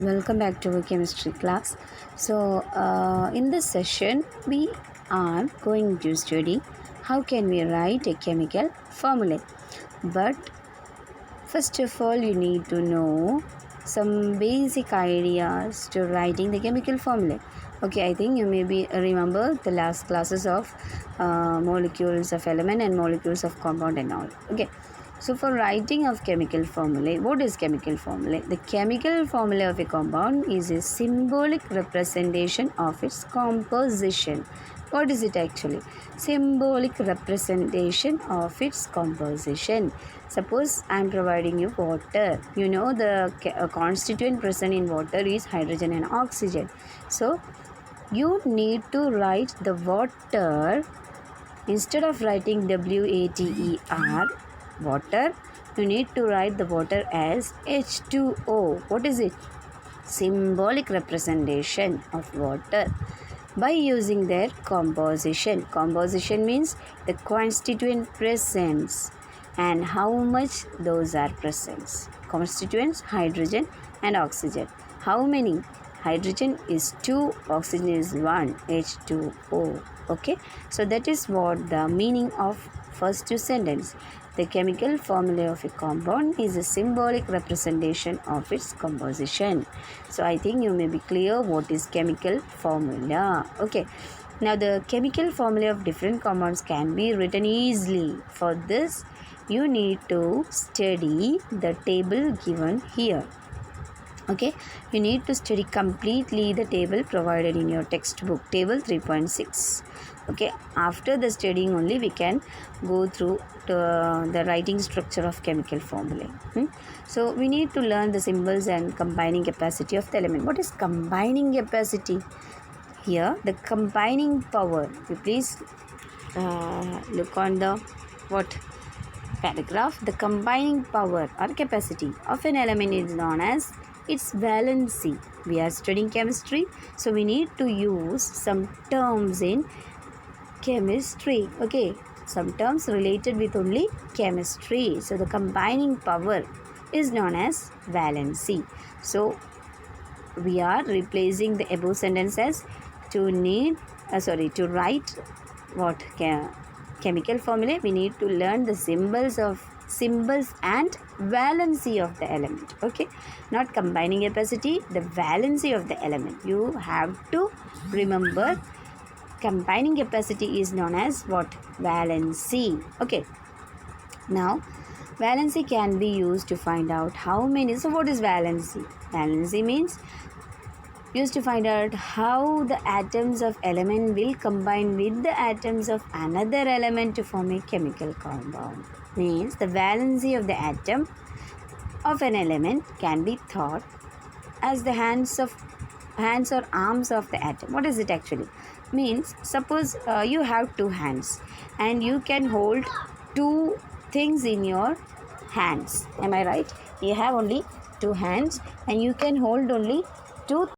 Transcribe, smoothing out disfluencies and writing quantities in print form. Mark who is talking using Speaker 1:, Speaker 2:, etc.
Speaker 1: Welcome back to our chemistry class. In this session, we are going to study how can we write a chemical formula. But first of all, you need to know some basic ideas to writing the chemical formula. Okay, I think you maybe remember the last classes of molecules of element and molecules of compound and all. Okay. So for writing of chemical formulae, what is chemical formulae? The chemical formula of a compound is a symbolic representation of its composition. What is it actually? Symbolic representation of its composition. Suppose I am providing you water. You know the constituent present in water is hydrogen and oxygen. So you need to write the water instead of writing WATER water, you need to write the water as H2O. What is it? Symbolic representation of water by using their composition. Composition means the constituent presence and how much those are present. Constituents hydrogen and oxygen. How many? Hydrogen is 2, oxygen is 1, H2O. Okay, so that is what the meaning of first two sentence. The chemical formula of a compound is a symbolic representation of its composition. So I think you may be clear what is chemical formula. Okay. Now the chemical formula of different compounds can be written easily. For this, you need to study the table given here. Okay, you need to study completely the table provided in your textbook, table 3.6. Okay, after the studying only we can go through the writing structure of chemical formulae. So we need to learn the symbols and combining capacity of the element. What is combining capacity? Here the combining power, you please look on the what paragraph. The combining power or capacity of an element is known as its valency. We are studying chemistry, so we need to use some terms in chemistry. Okay, some terms related with only chemistry. So the combining power is known as valency. So we are replacing the above sentence as to write what chemical formula. We need to learn the symbols and valency of the element. Okay, not combining capacity, the valency of the element. You have to remember combining capacity is known as what? Valency. Okay, now valency can be used to find out how many. So what is valency? Valency means used to find out how the atoms of element will combine with the atoms of another element to form a chemical compound. Means the valency of the atom of an element can be thought as the hands or arms of the atom. What is it actually? Means suppose you have two hands and you can hold two things in your hands. Am I right? You have only two hands and you can hold only two